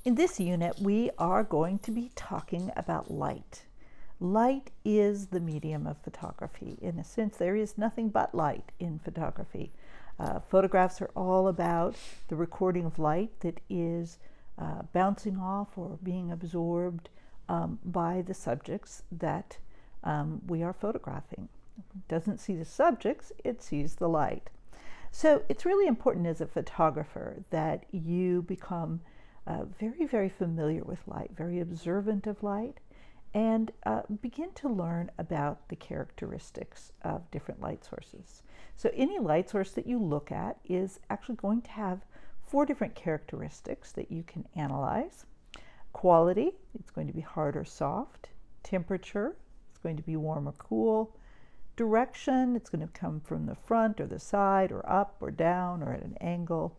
In this unit, we are going to be talking about light. Light is the medium of photography. In a sense, there is nothing but light in photography. Photographs are all about the recording of light that is bouncing off or being absorbed by the subjects that we are photographing. It doesn't see the subjects, it sees the light. So it's really important as a photographer that you become very, very familiar with light, very observant of light, and begin to learn about the characteristics of different light sources. So any light source that you look at is actually going to have 4 different characteristics that you can analyze. Quality, it's going to be hard or soft. Temperature, it's going to be warm or cool. Direction, it's going to come from the front or the side or up or down or at an angle.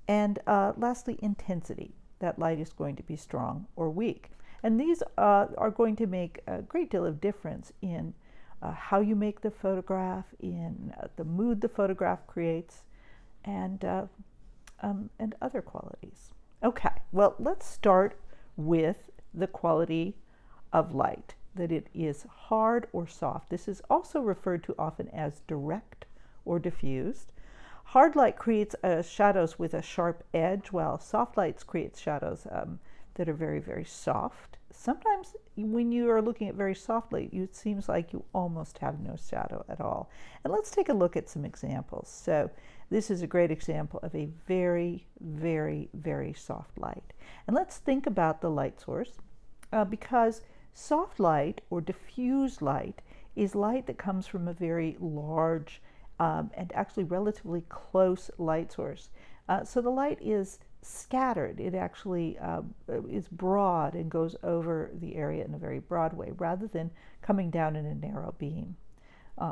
And lastly, intensity. That light is going to be strong or weak. And these are going to make a great deal of difference in how you make the photograph, in the mood the photograph creates, and other qualities. Okay, well, let's start with the quality of light, that it is hard or soft. This is also referred to often as direct or diffused. Hard light creates shadows with a sharp edge, while soft lights create shadows that are very, very soft. Sometimes when you are looking at very soft light, it seems like you almost have no shadow at all. And let's take a look at some examples. So this is a great example of a very, very, very soft light. And let's think about the light source because soft light or diffuse light is light that comes from a very large and actually relatively close light source. So the light is scattered. It actually is broad and goes over the area in a very broad way rather than coming down in a narrow beam.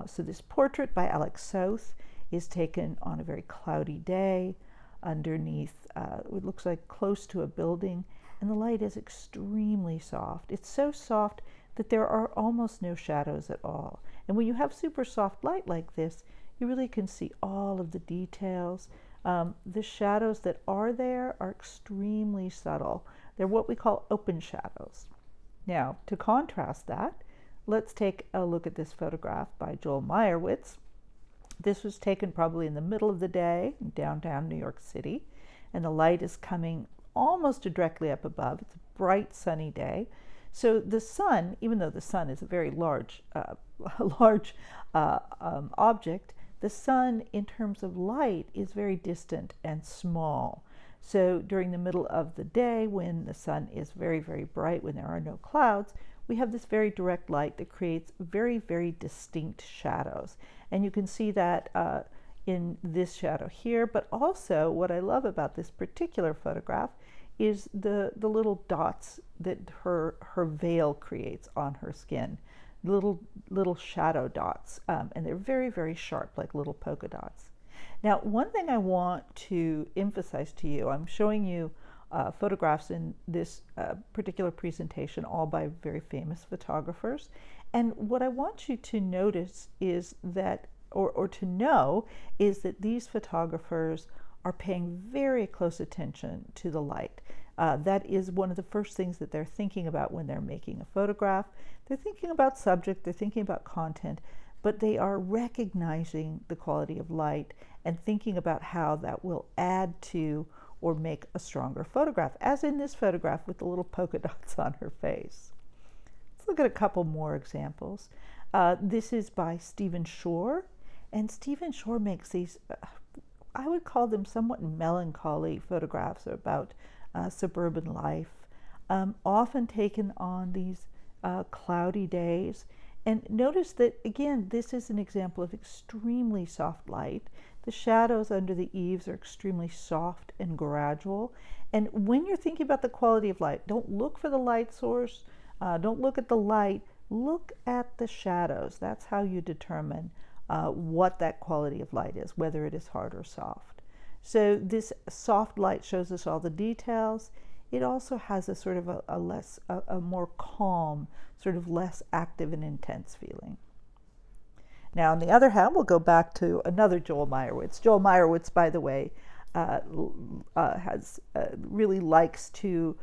So this portrait by Alex Soth is taken on a very cloudy day underneath, it looks like close to a building, and the light is extremely soft. It's so soft that there are almost no shadows at all. And when you have super soft light like this, you really can see all of the details. The shadows that are there are extremely subtle. They're what we call open shadows. Now, to contrast that, let's take a look at this photograph by Joel Meyerowitz. This was taken probably in the middle of the day in downtown New York City, and the light is coming almost directly up above. It's a bright, sunny day. So the sun, even though the sun is a very large, object, the sun, in terms of light, is very distant and small. So during the middle of the day, when the sun is very, very bright, when there are no clouds, we have this very direct light that creates very, very distinct shadows. And you can see that in this shadow here, but also what I love about this particular photograph is the little dots that her veil creates on her skin. Little shadow dots, and they're very, very sharp, like little polka dots. Now, one thing I want to emphasize to you, I'm showing you photographs in this particular presentation, all by very famous photographers. And what I want you to notice is that, or to know, is that these photographers are paying very close attention to the light. That is one of the first things that they're thinking about when they're making a photograph. They're thinking about subject, they're thinking about content, but they are recognizing the quality of light and thinking about how that will add to or make a stronger photograph, as in this photograph with the little polka dots on her face. Let's look at a couple more examples. This is by Stephen Shore, and Stephen Shore makes these, I would call them somewhat melancholy photographs about suburban life, often taken on these cloudy days. And notice that, again, this is an example of extremely soft light. The shadows under the eaves are extremely soft and gradual. And when you're thinking about the quality of light, don't look for the light source, don't look at the light, look at the shadows. That's how you determine what that quality of light is, whether it is hard or soft. So this soft light shows us all the details. It also has a sort of a more calm, sort of less active and intense feeling. Now, on the other hand, we'll go back to another Joel Meyerowitz. Joel Meyerowitz, by the way, really likes to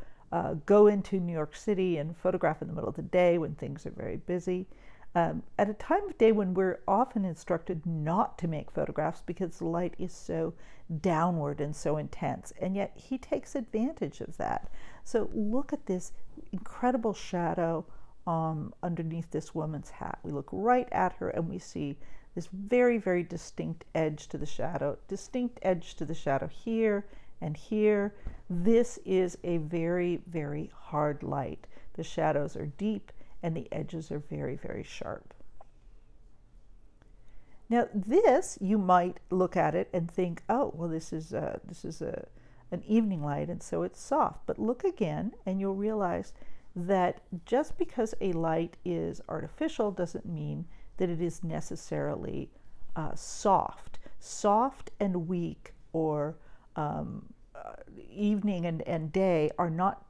go into New York City and photograph in the middle of the day when things are very busy. At a time of day when we're often instructed not to make photographs because the light is so downward and so intense, and yet he takes advantage of that. So look at this incredible shadow underneath this woman's hat. We look right at her and we see this very, very distinct edge to the shadow, here and here. This is a very, very hard light. The shadows are deep and the edges are very, very sharp. Now this, you might look at it and think, oh, well, this is an evening light, and so it's soft. But look again and you'll realize that just because a light is artificial doesn't mean that it is necessarily soft. Soft and weak, or evening and day are not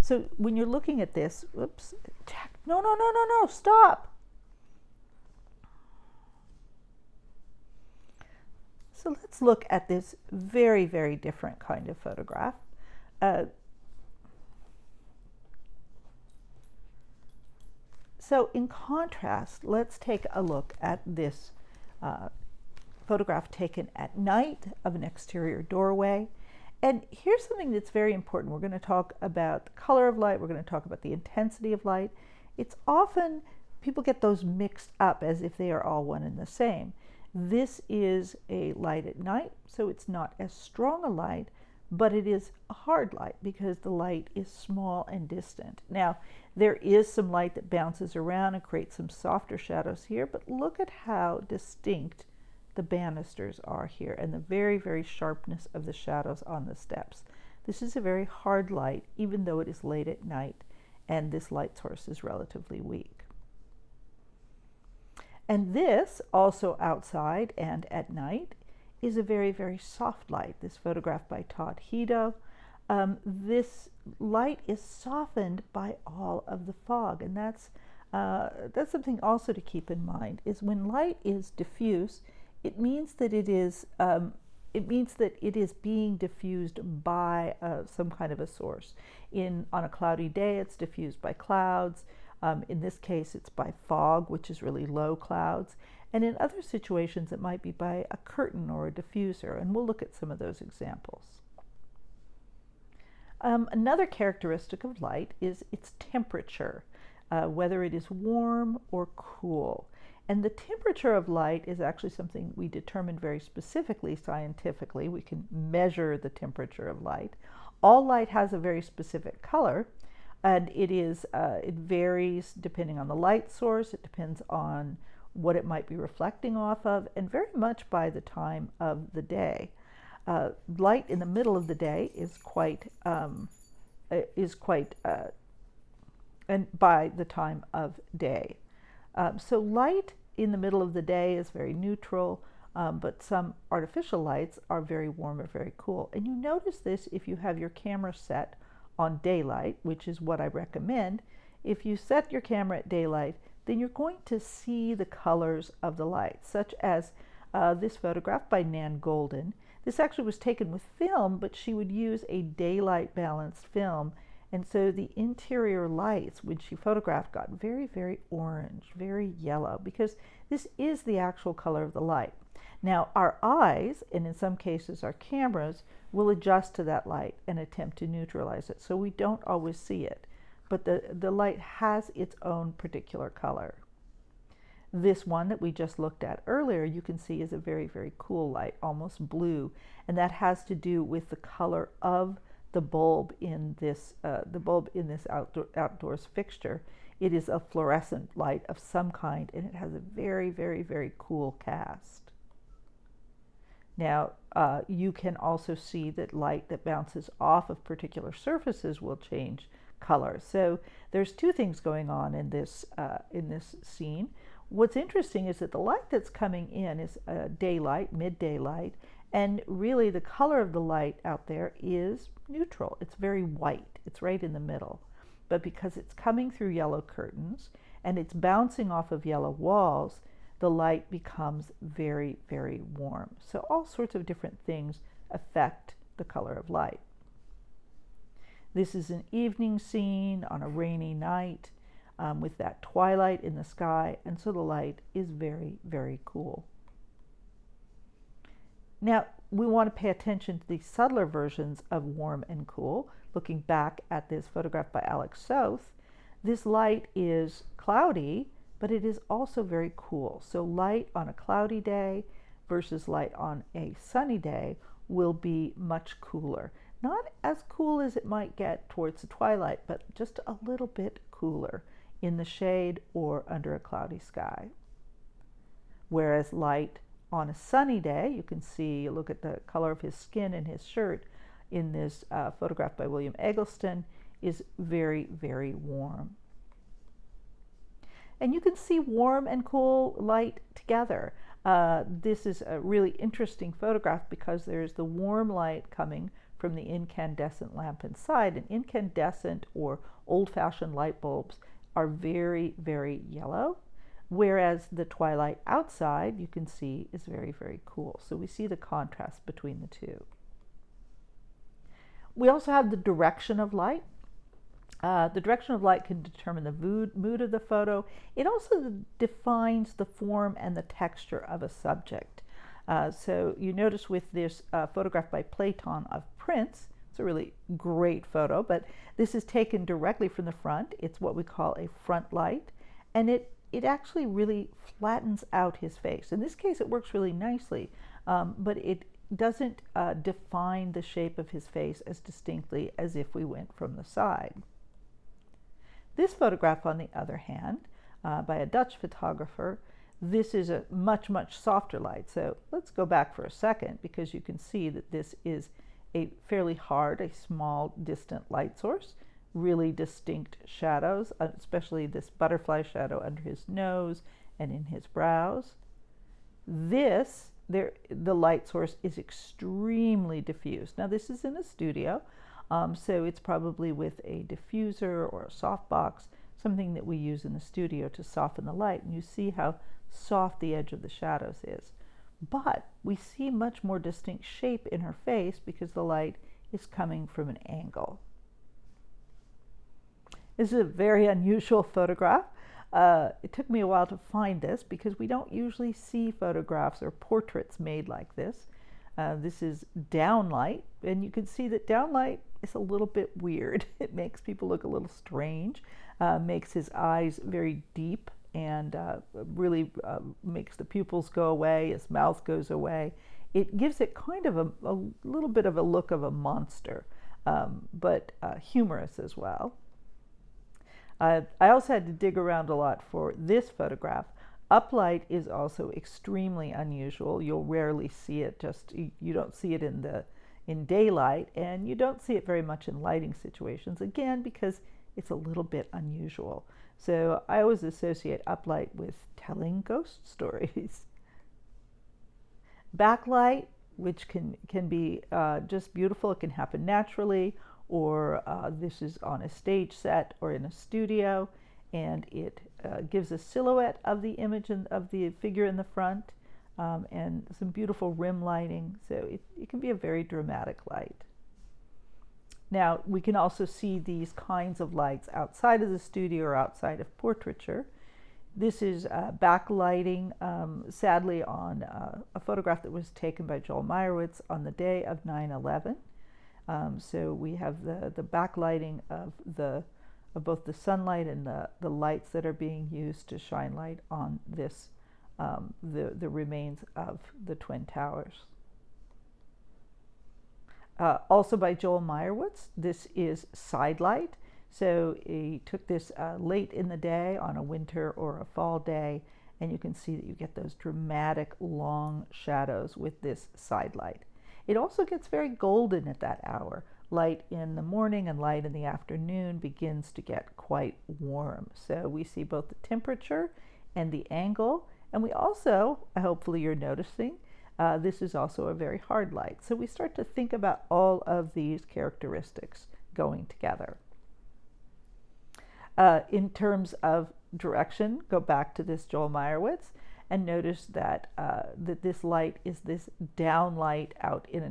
So when you're looking at this, whoops, no, stop. So let's look at this very, very different kind of photograph. So in contrast, let's take a look at this photograph taken at night of an exterior doorway. And here's something that's very important. We're going to talk about the color of light. We're going to talk about the intensity of light. It's often, people get those mixed up as if they are all one and the same. This is a light at night, so it's not as strong a light, but it is a hard light because the light is small and distant. Now, there is some light that bounces around and creates some softer shadows here, but look at how distinct the banisters are here and the very, very sharpness of the shadows on the steps. This is a very hard light, even though it is late at night, and this light source is relatively weak. And this, also outside and at night, is a very, very soft light. This photograph by Todd Hido. This light is softened by all of the fog, and that's something also to keep in mind. Is when light is diffuse, it means that it is being diffused by some kind of a source. On a cloudy day, it's diffused by clouds. In this case, it's by fog, which is really low clouds. And in other situations, it might be by a curtain or a diffuser, and we'll look at some of those examples. Another characteristic of light is its temperature, whether it is warm or cool. And the temperature of light is actually something we determine very specifically scientifically. We can measure the temperature of light. All light has a very specific color, and it varies depending on the light source. It depends on what it might be reflecting off of, and very much by the time of the day. Light in the middle of the day is and by the time of day. So light in the middle of the day is very neutral, but some artificial lights are very warm or very cool. And you notice this if you have your camera set on daylight, which is what I recommend. If you set your camera at daylight, then you're going to see the colors of the light, such as this photograph by Nan Goldin. This actually was taken with film, but she would use a daylight balanced film, and so the interior lights, when she photographed, got very, very orange, very yellow, because this is the actual color of the light. Now, our eyes, and in some cases our cameras, will adjust to that light and attempt to neutralize it, so we don't always see it. But the light has its own particular color. This one that we just looked at earlier, you can see is a very, very cool light, almost blue, and that has to do with the color of the bulb in this outdoors fixture. It is a fluorescent light of some kind, and it has a very, very, very cool cast. Now, you can also see that light that bounces off of particular surfaces will change color. So there's two things going on in this scene. What's interesting is that the light that's coming in is daylight, midday light, and really the color of the light out there is neutral. It's very white. It's right in the middle. But because it's coming through yellow curtains and it's bouncing off of yellow walls, the light becomes very, very warm. So all sorts of different things affect the color of light. This is an evening scene on a rainy night with that twilight in the sky, and so the light is very, very cool. Now, we want to pay attention to the subtler versions of warm and cool. Looking back at this photograph by Alex South, this light is cloudy, but it is also very cool. So light on a cloudy day versus light on a sunny day will be much cooler. Not as cool as it might get towards the twilight, but just a little bit cooler in the shade or under a cloudy sky. Whereas light on a sunny day, you can see, look at the color of his skin and his shirt in this photograph by William Eggleston, is very, very warm. And you can see warm and cool light together. This is a really interesting photograph because there's the warm light coming from the incandescent lamp inside. And incandescent or old-fashioned light bulbs are very, very yellow, whereas the twilight outside, you can see, is very, very cool. So we see the contrast between the two. We also have the direction of light. The direction of light can determine the mood of the photo. It also defines the form and the texture of a subject. So you notice with this photograph by Platon of Prince, it's a really great photo, but this is taken directly from the front. It's what we call a front light, and it actually really flattens out his face. In this case, it works really nicely, but it doesn't define the shape of his face as distinctly as if we went from the side. This photograph, on the other hand, by a Dutch photographer, this is a much, much softer light. So let's go back for a second, because you can see that this is a fairly hard, a small, distant light source, really distinct shadows, especially this butterfly shadow under his nose and in his brows. The light source is extremely diffuse. Now this is in a studio, so it's probably with a diffuser or a softbox, something that we use in the studio to soften the light, and you see how soft the edge of the shadows is. But we see much more distinct shape in her face because the light is coming from an angle. This is a very unusual photograph. It took me a while to find this because we don't usually see photographs or portraits made like this. This is downlight, and you can see that downlight is a little bit weird. It makes people look a little strange, makes his eyes very deep, and really makes the pupils go away, his mouth goes away. It gives it kind of a little bit of a look of a monster, but humorous as well. I also had to dig around a lot for this photograph. Uplight is also extremely unusual. You'll rarely see it, you don't see it in daylight, and you don't see it very much in lighting situations, again, because it's a little bit unusual. So I always associate uplight with telling ghost stories. Backlight, which can be just beautiful, it can happen naturally, or this is on a stage set or in a studio, and it gives a silhouette of the image and of the figure in the front, and some beautiful rim lighting, so it can be a very dramatic light. Now, we can also see these kinds of lights outside of the studio or outside of portraiture. This is backlighting, sadly, on a photograph that was taken by Joel Meyerowitz on the day of 9/11. So we have the backlighting of both the sunlight and the lights that are being used to shine light on this, the remains of the Twin Towers. Also by Joel Meyerowitz, this is side light. So he took this late in the day on a winter or a fall day, and you can see that you get those dramatic long shadows with this side light. It also gets very golden at that hour. Light in the morning and light in the afternoon begins to get quite warm. So we see both the temperature and the angle, and we also, hopefully you're noticing, this is also a very hard light. So we start to think about all of these characteristics going together. In terms of direction, go back to this Joel Meyerowitz, and notice that that this light is this downlight out in the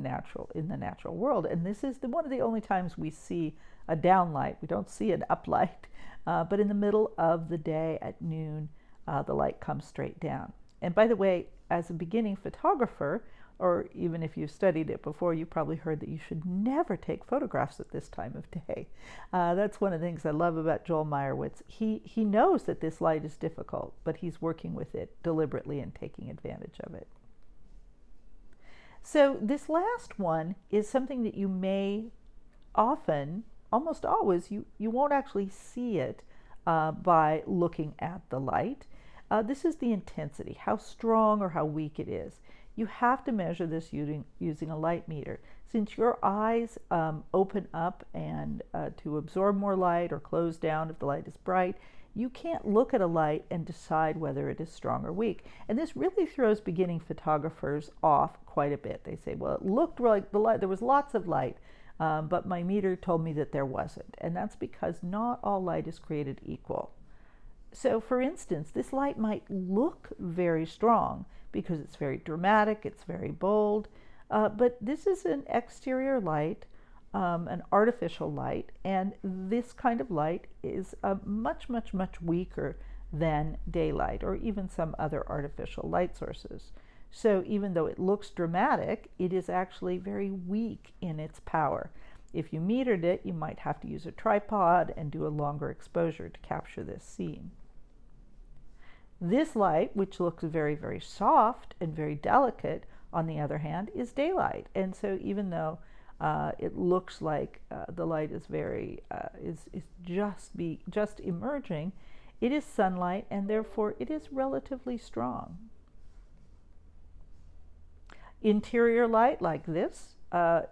natural world. And this is one of the only times we see a downlight. We don't see an uplight, but in the middle of the day at noon, the light comes straight down. And by the way, as a beginning photographer, or even if you've studied it before, you probably heard that you should never take photographs at this time of day. That's one of the things I love about Joel Meyerowitz. He knows that this light is difficult, but he's working with it deliberately and taking advantage of it. So this last one is something that you may often, almost always, you won't actually see it by looking at the light. This is the intensity, how strong or how weak it is. You have to measure this using a light meter. Since your eyes open up and to absorb more light or close down if the light is bright, you can't look at a light and decide whether it is strong or weak. And this really throws beginning photographers off quite a bit. They say, well, it looked like the light, there was lots of light, but my meter told me that there wasn't. And that's because not all light is created equal. So for instance, this light might look very strong because it's very dramatic, it's very bold, but this is an exterior light, an artificial light, and this kind of light is much, much, much weaker than daylight or even some other artificial light sources. So even though it looks dramatic, it is actually very weak in its power. If you metered it, you might have to use a tripod and do a longer exposure to capture this scene. This light, which looks very, very soft and very delicate, on the other hand, is daylight. And so even though it looks like the light is just emerging, it is sunlight, and therefore it is relatively strong. Interior light like this,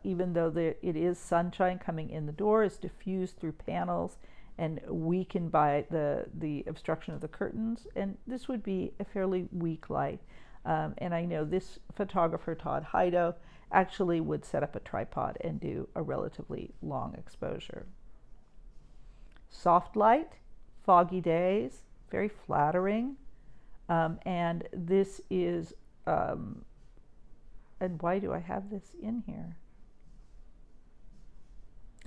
even though it is sunshine coming in the door, is diffused through panels and weakened by the obstruction of the curtains, and this would be a fairly weak light. And I know this photographer, Todd Heido, actually would set up a tripod and do a relatively long exposure. Soft light, foggy days, very flattering, and this is, and why do I have this in here?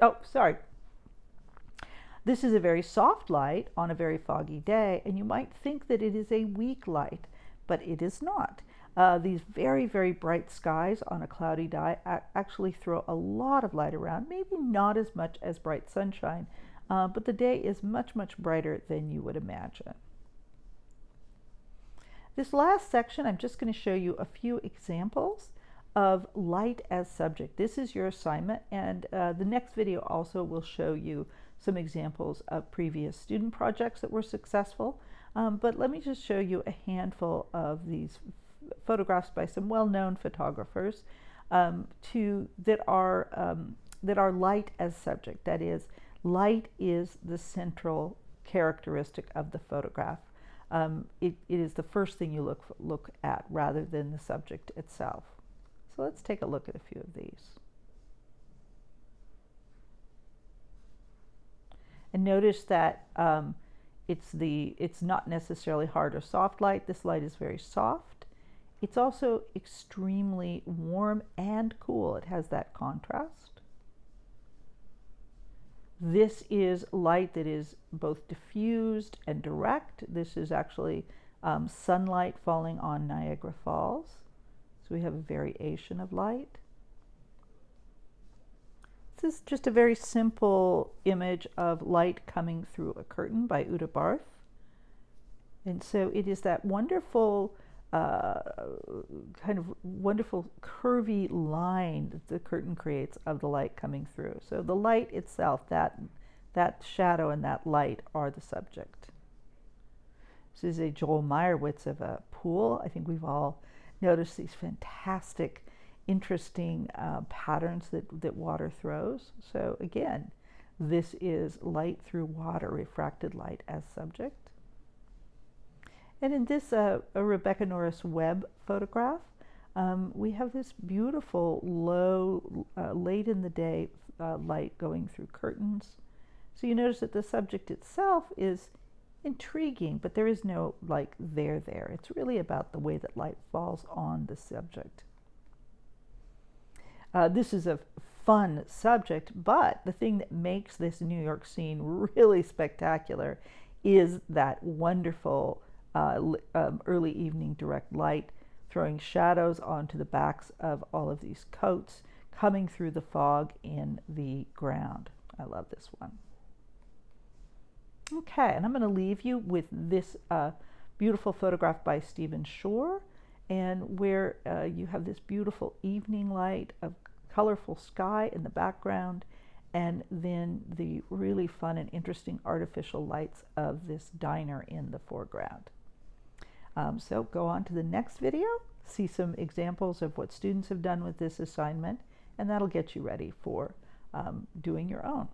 Oh, sorry. This is a very soft light on a very foggy day, and you might think that it is a weak light, but it is not. These very, very bright skies on a cloudy day actually throw a lot of light around, maybe not as much as bright sunshine, but the day is much, much brighter than you would imagine. This last section, I'm just going to show you a few examples of light as subject. This is your assignment, and the next video also will show you some examples of previous student projects that were successful. But let me just show you a handful of these photographs by some well-known photographers that are light as subject. That is, light is the central characteristic of the photograph. It is the first thing you look at rather than the subject itself. So let's take a look at a few of these. And notice that it's not necessarily hard or soft light. This light is very soft. It's also extremely warm and cool. It has that contrast. This is light that is both diffused and direct. This is actually sunlight falling on Niagara Falls. So we have a variation of light. This is just a very simple image of light coming through a curtain by Uta Barth. And so it is that wonderful, kind of wonderful curvy line that the curtain creates of the light coming through. So the light itself, that shadow and that light are the subject. This is a Joel Meyerowitz of a pool. I think we've all noticed these fantastic interesting patterns that water throws. So again, this is light through water, refracted light as subject. And in this a Rebecca Norris Webb photograph, we have this beautiful low, late in the day light going through curtains. So you notice that the subject itself is intriguing, but there is no like there. It's really about the way that light falls on the subject. This is a fun subject, but the thing that makes this New York scene really spectacular is that wonderful early evening direct light throwing shadows onto the backs of all of these coats coming through the fog in the ground. I love this one. Okay, and I'm going to leave you with this beautiful photograph by Stephen Shore, and where you have this beautiful evening light of colorful sky in the background, and then the really fun and interesting artificial lights of this diner in the foreground. So go on to the next video, see some examples of what students have done with this assignment, and that'll get you ready for doing your own.